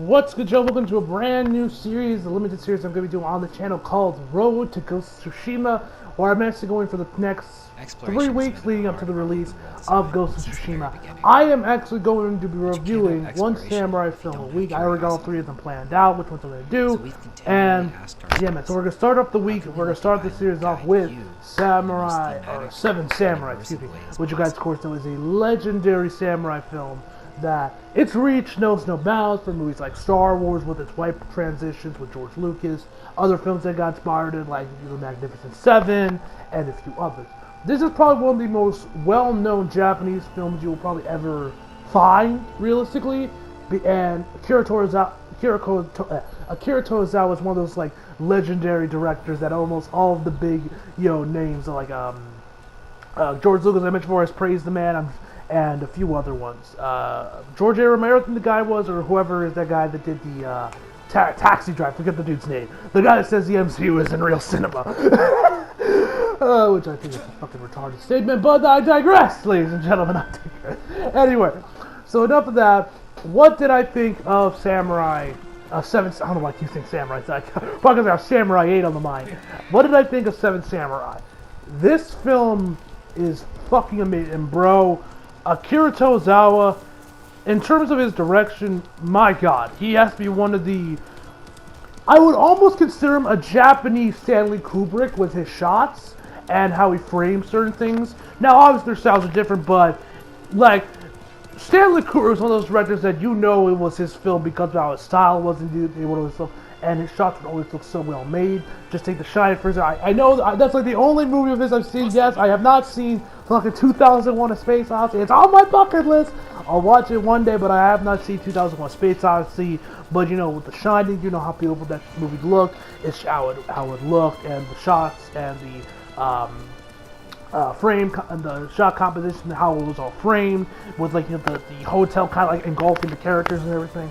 What's good, Joe? Welcome to a brand new series, a limited series I'm going to be doing on the channel called Road to Ghost of Tsushima, where I'm actually going for the next 3 weeks leading up to the release of Ghost of Tsushima. I am actually going to be reviewing one samurai film a week. I already got all 3 of them planned out, which ones I'm going to do. And yeah, man, so we're going to start off the week, we're going to start the series off with Seven Samurai, excuse me, which you guys, of course, know is a legendary samurai film that its reach knows no bounds for movies like Star Wars with its white transitions with George Lucas, other films that got inspired in like The Magnificent Seven, and a few others. This is probably one of the most well-known Japanese films you will probably ever find, realistically. And Akira Kurosawa is one of those like legendary directors that almost all of the big names like George Lucas, I mentioned before, has praised the man. And a few other ones. George A. Romero, I think the guy was, or whoever is that guy that did the Taxi Drive. Forget the dude's name. The guy that says the MCU isn't real cinema. Which I think is a fucking retarded statement, but I digress, ladies and gentlemen. I digress. Anyway, so enough of that. What did I think of Samurai 7? I don't know why you think Samurai. Probably because I have Samurai 8 on the mind. What did I think of 7 Samurai? This film is fucking amazing, bro. Akira Kurosawa, in terms of his direction, my god, he has to be one of the... I would almost consider him a Japanese Stanley Kubrick with his shots and how he frames certain things. Now, obviously, their styles are different, but, like, Stanley Kubrick was one of those directors that it was his film because of how his style was, and his shots would always look so well made. Just take The Shining, for example. I know that's like the only movie of his I've seen. Yes, I have not seen fucking 2001: A Space Odyssey. It's on my bucket list. I'll watch it one day, but I have not seen 2001: Space Odyssey. But with The Shining, you know how beautiful that movie looked. It's how it looked, and the shots, and the frame, the shot composition, how it was all framed with like the hotel kind of like engulfing the characters and everything.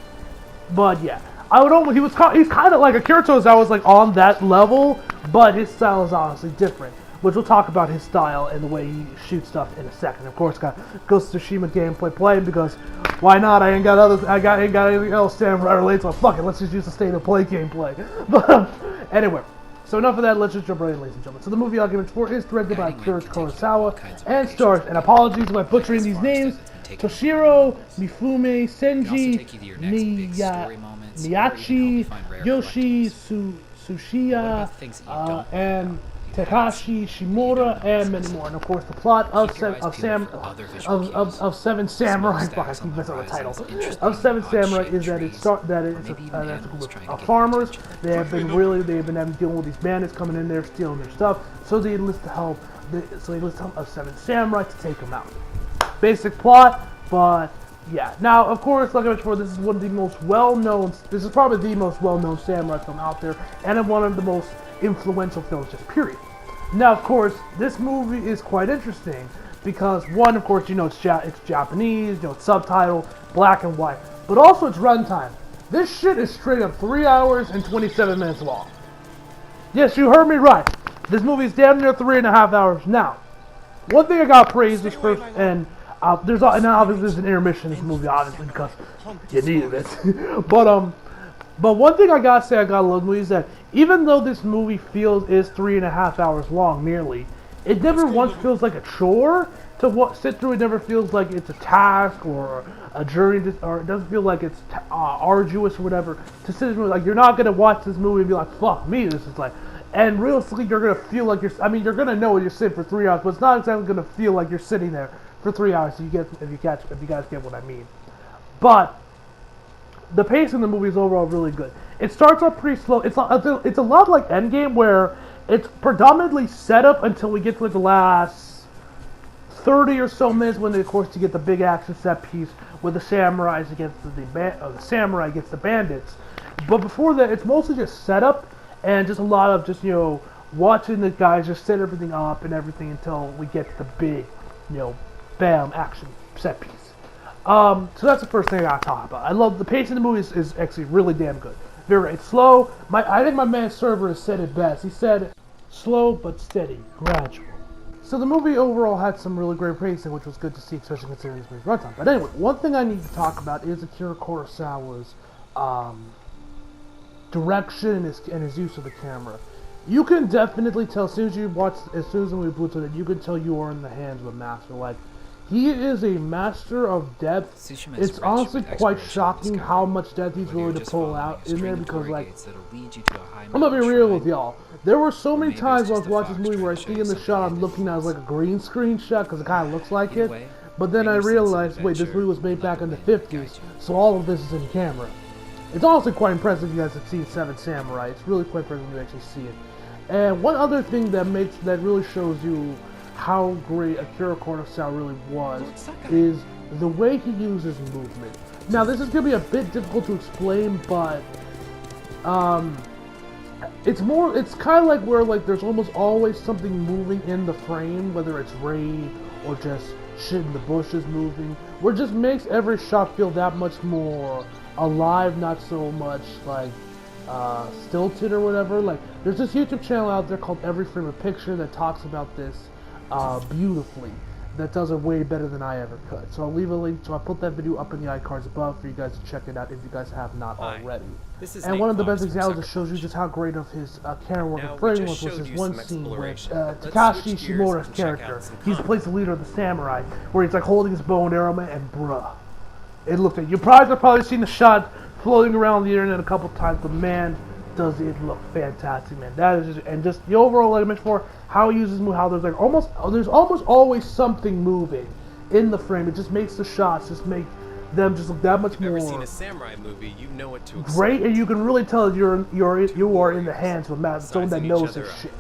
But yeah. He's kind of like Akira Kurosawa was like on that level, but his style is honestly different, which we'll talk about his style and the way he shoots stuff in a second. Of course, got Ghost of Tsushima gameplay playing because why not? I ain't got anything else samurai related, so fuck it, let's just use the state of play gameplay. But anyway, so enough of that. Let's just jump right in, ladies and gentlemen. So the movie Argument 4 is directed by Akira Kurosawa and stars, and apologies if I'm butchering these names, Toshiro Mifune, Senji Miyachi, Yoshi Tsuchiya, and Takashi Shimura, and many more. And of course, the plot of Seven Samurai. Fuck, I keep messing up the title. Of Seven Samurai is that it's a group of farmers. They've been having dealing with these bandits coming in there, stealing their stuff. So they enlist the help. Of 7 samurai to take them out. Basic plot, but yeah. Now, of course, like I mentioned before, this is one of the most well-known. This is probably the most well-known samurai film out there, and one of the most influential films, just period. Now, of course, this movie is quite interesting because one, of course, it's Japanese, it's subtitled, black and white, but also it's runtime. This shit is straight up 3 hours and 27 minutes long. Yes, you heard me right. This movie is damn near 3.5 hours. Now, one thing I got praised is first, and obviously there's an intermission in this movie, obviously, because you needed it. But one thing I gotta say I gotta love the movie is that even though this movie is 3.5 hours long, nearly, it never once feels like a chore to sit through. It never feels like it's a task or a journey, or it doesn't feel like it's arduous or whatever to sit through. Like, you're not gonna watch this movie and be like, fuck me, this is like. And realistically, you're gonna feel like you're gonna know you're sitting for 3 hours, but it's not exactly gonna feel like you're sitting there for 3 hours. So if you guys get what I mean. But the pace in the movie is overall really good. It starts off pretty slow. It's a lot like Endgame, where it's predominantly set up until we get to like the last 30 or so minutes, when of course you get the big action set piece with the samurais against the samurai against the bandits. But before that, it's mostly just setup. And just a lot of watching the guys just set everything up and everything until we get to the big, bam, action set piece. So that's the first thing I gotta talk about. I love the pace of the movie is actually really damn good. It's slow. I think my man Cerberya said it best. He said, slow but steady, gradual. So the movie overall had some really great pacing, which was good to see, especially considering this movie's runtime. But anyway, one thing I need to talk about is Akira Kurosawa's direction and his use of the camera. You can definitely tell as soon as you watch, as soon as we boot it, you can tell you are in the hands of a master. Like, he is a master of depth. It's honestly quite shocking how much depth he's willing to pull out in there, because, like, I'm gonna be real with y'all. There were so many times when I was watching this movie where I see in the shot I'm looking at as like a green screen shot because it kind of looks like it, but then I realized, wait, this movie was made back in the 50s, so all of this is in camera. It's honestly quite impressive. You guys have seen Seven Samurai. It's really quite impressive when you actually see it. And one other thing that really shows you how great Akira Kurosawa really was is the way he uses movement. Now, this is going to be a bit difficult to explain, but it's kind of like where, like, there's almost always something moving in the frame, whether it's rain or just shit in the bushes moving, where it just makes every shot feel that much more alive, not so much like stilted or whatever. Like, there's this YouTube channel out there called Every Frame a Picture that talks about this beautifully. That does it way better than I ever could. So I'll leave a link. So I'll put that video up in the iCards above for you guys to check it out if you guys have not already. And one of the best examples that shows you just how great of his camera work and framing was his one scene with Takashi Shimura's character. He plays the leader of the samurai, where he's like holding his bow and arrow, man, and bruh, it looked like you probably seen the shot floating around the internet a couple times, but man, does it look fantastic, man. That is just the overall element for how he uses move, how there's almost always something moving in the frame. It just makes the shots just make them just look that much more. If you've never seen a samurai movie, you know what to expect. Great, and you can really tell you are in the hands of a man, someone that knows his shit.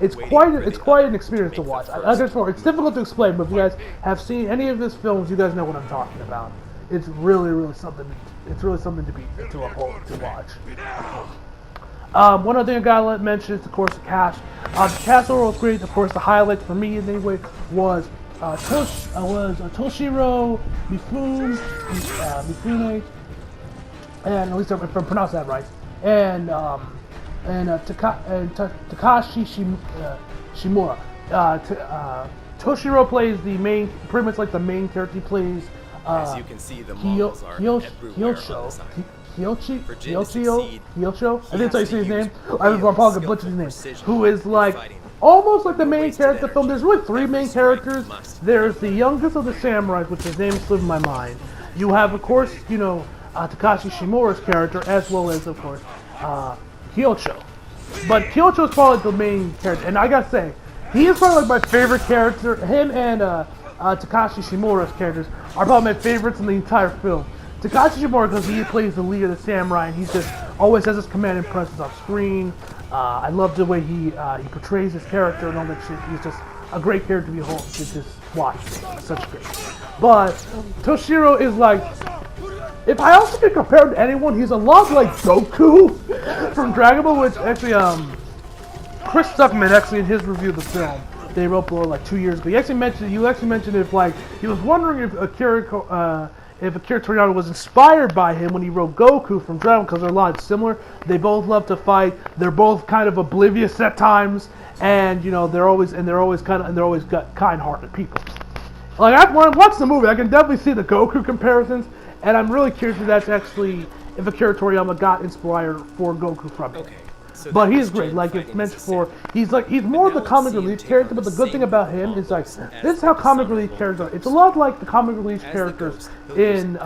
It's quite an experience to watch. It's difficult to explain, but if you guys have seen any of his films, you guys know what I'm talking about. It's really something. It's really something to watch. One other thing I gotta mention is, of course, the cast. The cast overall was great. Of course, the highlight for me, anyway, was Toshiro Mifune, and at least if I pronounced that right, and Takashi Shimura. Toshiro plays the main, pretty much like the main character. He plays as you can see, the models are everywhere on the side. Hyocho, I think that's how you say his name. I'm probably gonna butcher his name. Who is like almost like the main character of the film. There's really three main characters. There's the youngest of the samurais, which his name slipped in my mind. You have, of course, Takashi Shimura's character, as well as, of course, Hyocho. But Hyocho is probably the main character, and I gotta say, he is probably like my favorite character. Him and Takashi Shimura's characters are probably my favorites in the entire film. Takashi Shimura, because he plays the leader of the samurai, and he just always has his command and presence off screen. I love the way he portrays his character and all that shit. He's just a great character to just watch. Such great. But Toshiro is like, if I also could compare him to anyone, he's a lot like Goku from Dragon Ball, which actually Chris Stuckman actually in his review of the film they wrote below like 2 years ago. You actually mentioned if like he was wondering if Akira Toriyama was inspired by him when he wrote Goku from Dragon, because they're a lot similar. They both love to fight. They're both kind of oblivious at times, and they're always kind-hearted people. Like when I watch the movie, I can definitely see the Goku comparisons, and I'm really curious if that's actually if Akira Toriyama got inspired for Goku from it. Okay. So but he's great. Like it's meant for, he's more of the comic relief character. But the good thing about him is like this is how comic relief characters are. It's a lot like the comic relief characters in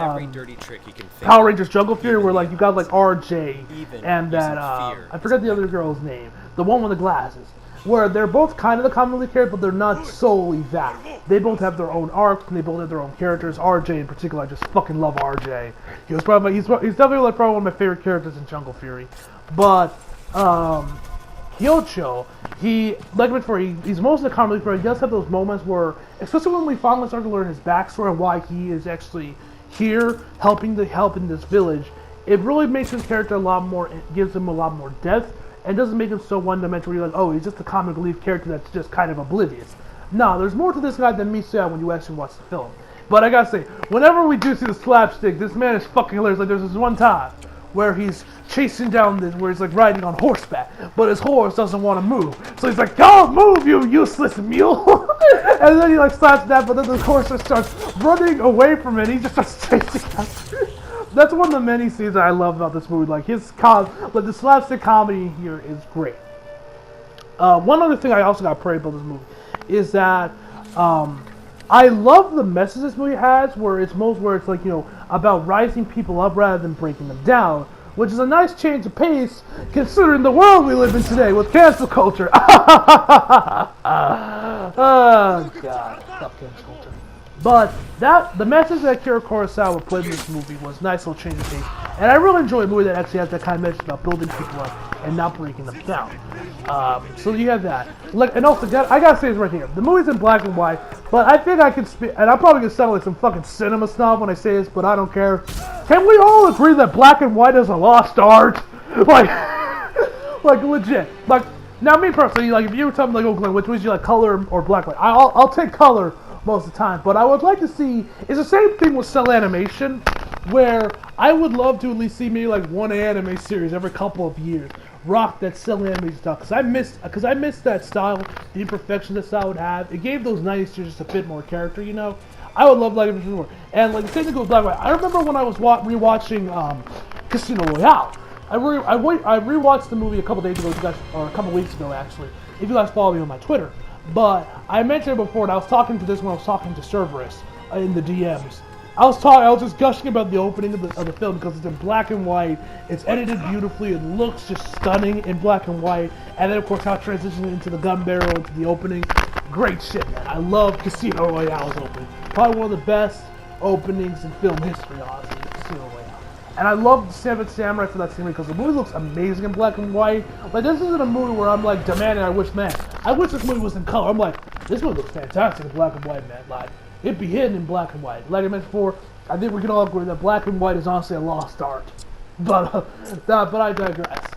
Power Rangers Jungle Fury, where like you got like RJ and that I forget the other girl's name, the one with the glasses, where they're both kind of the comic relief character, but they're not solely that. They both have their own arcs and they both have their own characters. RJ in particular, I just fucking love RJ. He's definitely like probably one of my favorite characters in Jungle Fury, but. Hyocho, he's most of the comic relief, but he does have those moments where, especially when we finally start to learn his backstory and why he is actually here helping in this village, it really makes his character gives him a lot more depth, and doesn't make him so one-dimensional. You're like, oh, he's just a comic relief character that's just kind of oblivious. No, there's more to this guy than meets the eye when you actually watch the film. But I gotta say, whenever we do see the slapstick, this man is fucking hilarious. Like there's this one time where he's chasing down where he's like riding on horseback, but his horse doesn't want to move. So he's like, "Don't move, you useless mule!" And then he like slaps that, but then the horse just starts running away from it. He just starts chasing after it. that's one of the many scenes that I love about this movie. Like but the slapstick comedy here is great. One other thing I also got to praise about this movie is that I love the message this movie has, where it's like, you know, about rising people up rather than breaking them down, which is a nice change of pace considering the world we live in today with cancel culture. Oh God, fuck cancel culture. But the message that Akira Kurosawa put in this movie was a nice little change of pace, and I really enjoy a movie that actually has that kind of message about building people up and not breaking them down. So you have that. Like, and also, I gotta say this right here: the movie's in black and white, but I think I can speak, and I'm probably gonna sound like some fucking cinema snob when I say this, but I don't care. Can we all agree that black and white is a lost art? Like, like legit. Like, now me personally, like, if you were telling me, like, oh Glenn, which was you like, color or black and white? I'll take color most of the time, but I would like to see, it's the same thing with cell animation, where I would love to at least see maybe like one anime series every couple of years rock that cell animation stuff, because I missed that style, the imperfection that style would have. It gave those 90s series just a bit more character, you know. I would love like it more. And like the same thing with black and white. I remember when I was rewatching Casino Royale. I rewatched the movie a couple days ago, or a couple weeks ago actually, if you guys follow me on my Twitter. But I mentioned it before, and I was talking to this when I was talking to Cerberya in the DMs. I was just gushing about the opening of the film because it's in black and white. It's edited beautifully. It looks just stunning in black and white. And then of course how it transitions into the gun barrel, into the opening. Great shit, man. I love Casino Royale's opening. Probably one of the best openings in film history, honestly, Casino Royale. And I love the Seven Samurai for that scene because the movie looks amazing in black and white. Like, this isn't a movie where I'm like demanding, I wish this movie was in color. I'm like, this movie looks fantastic in black and white, man. Like, it'd be hidden in black and white. Like I mentioned before, I think we can all agree that black and white is honestly a lost art. But I digress.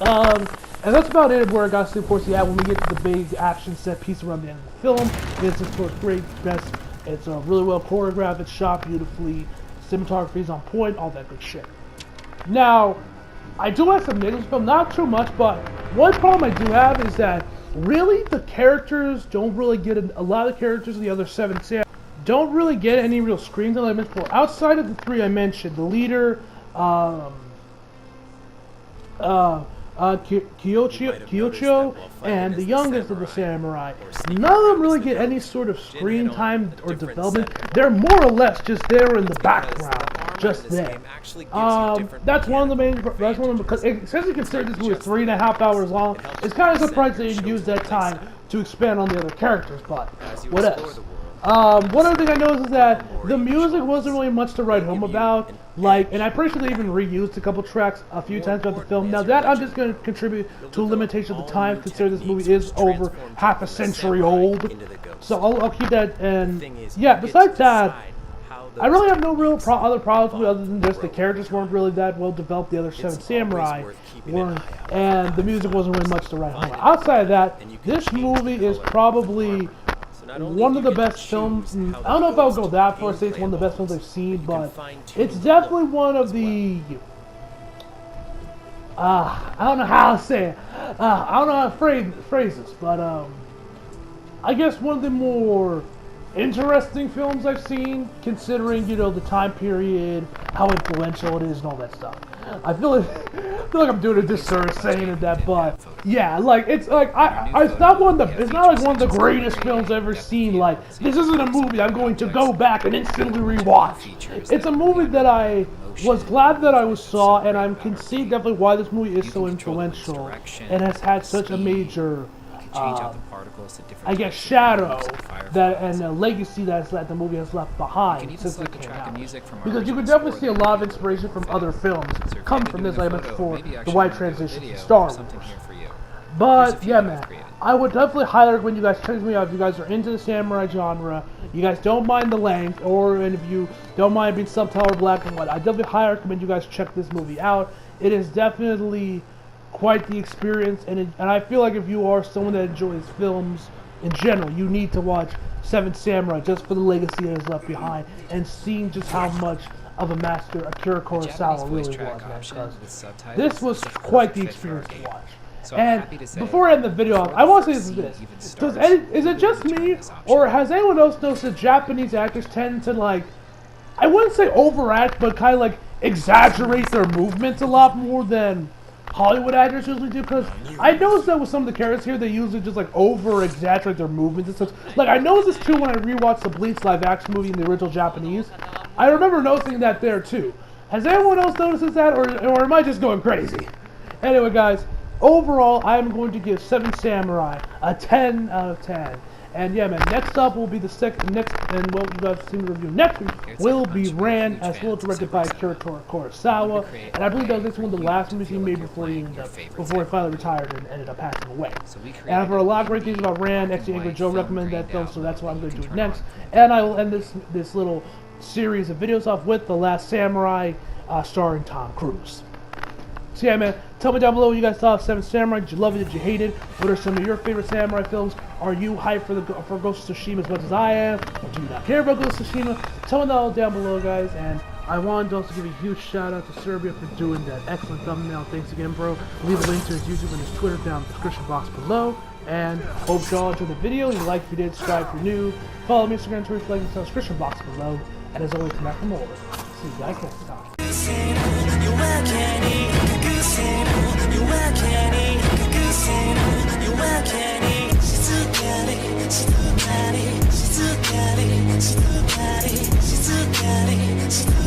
And that's about it where I got to, of course, yeah, when we get to the big action set piece around the end of the film, it's, of course, great, best, it's really well choreographed, it's shot beautifully, cinematography is on point, all that good shit. Now, I do have some negatives, but not too much, but one problem I do have is that really the characters don't really get, a lot of the characters in the other 7 Samurai don't really get any real screen time, like I mentioned before. Outside of the 3 I mentioned, the leader, Kyocho, and the youngest of the samurai. None of them really get any sort of screen time or development. They're more or less just there in the background, just there. That's one of the main. That's one of them, because since you consider this movie 3.5 hours long, it's kind of surprising that you can use that time to expand on the other characters. But what else? One other thing I noticed is that the music wasn't really much to write home about. Like, and I'm pretty sure they even reused a couple tracks a few times throughout the film. Now that I'm just going to contribute to a limitation of the time, considering this movie is over half a century old. So I'll keep that. And yeah, besides that, I really have no real other problems with, other than just the characters weren't really that well developed. The other 7 samurai weren't, and the music wasn't really much to write home about. Outside of that, this movie is probably one of the best films. I don't know if I would go that far, say it's one of the best films I've seen, but it's definitely one of the, I don't know how to say it, I don't know how to phrase this, but I guess one of the more interesting films I've seen, considering, you know, the time period, how influential it is, and all that stuff. I feel like I'm doing a disservice saying that, but yeah, like it's like it's not like one of the greatest films I've ever seen. Like, this isn't a movie I'm going to go back and instantly rewatch. It's a movie that I was glad that I saw, and I can see definitely why this movie is so influential and has had such a major, I guess, shadow and a legacy that the movie has left behind since it came out. Because you can definitely see a lot of inspiration from other films come from this, like I mentioned before, the white transition to Star Wars. But yeah, man, I would definitely highly recommend you guys check this movie out if you guys are into the samurai genre, you guys don't mind the length, and if you don't mind being subtitled black and white. I definitely highly recommend you guys check this movie out. It is definitely quite the experience, and I feel like if you are someone that enjoys films in general, you need to watch 7 Samurai just for the legacy that is left behind, and seeing just how much of a master Akira Kurosawa really was, man, because this was quite the experience to watch. And before I end the video, I want to say this: is it just me, or has anyone else noticed that Japanese actors tend to, like, I wouldn't say overact, but kind of like exaggerate their movements a lot more than Hollywood actors usually do. Because I noticed that with some of the characters here, they usually just like over-exaggerate their movements and such. Like I noticed this too when I rewatched the Bleach live-action movie in the original Japanese. I remember noticing that there too. Has anyone else noticed that, or am I just going crazy? Anyway, guys, overall, I'm going to give Seven Samurai a 10 out of 10. And yeah, man, next up will be the and what you guys have seen the review next week will be Ran, as well directed by Akira Kurosawa. And I believe that was one of the last movies he made before he finally retired and ended up passing away. And I've heard a lot of great things about Ran. Actually, Angry Joe recommended that film, so that's what I'm going to do next. And I will end this little series of videos off with The Last Samurai, starring Tom Cruise. So yeah, man, tell me down below what you guys thought of Seven Samurai. Did you love it? Did you hate it? What are some of your favorite samurai films? Are you hyped for Ghost of Tsushima as much as I am? Or do you not care about Ghost of Tsushima? Tell me that all down below, guys. And I wanted to also give a huge shout out to Cerberya for doing that excellent thumbnail. Thanks again, bro. Leave a link to his YouTube and his Twitter down in the description box below. And hope y'all enjoyed the video. You like if you did, subscribe if you're new. Follow me on Instagram, Twitter, like in the description box below. And as always, come back for more. See you guys next time. She's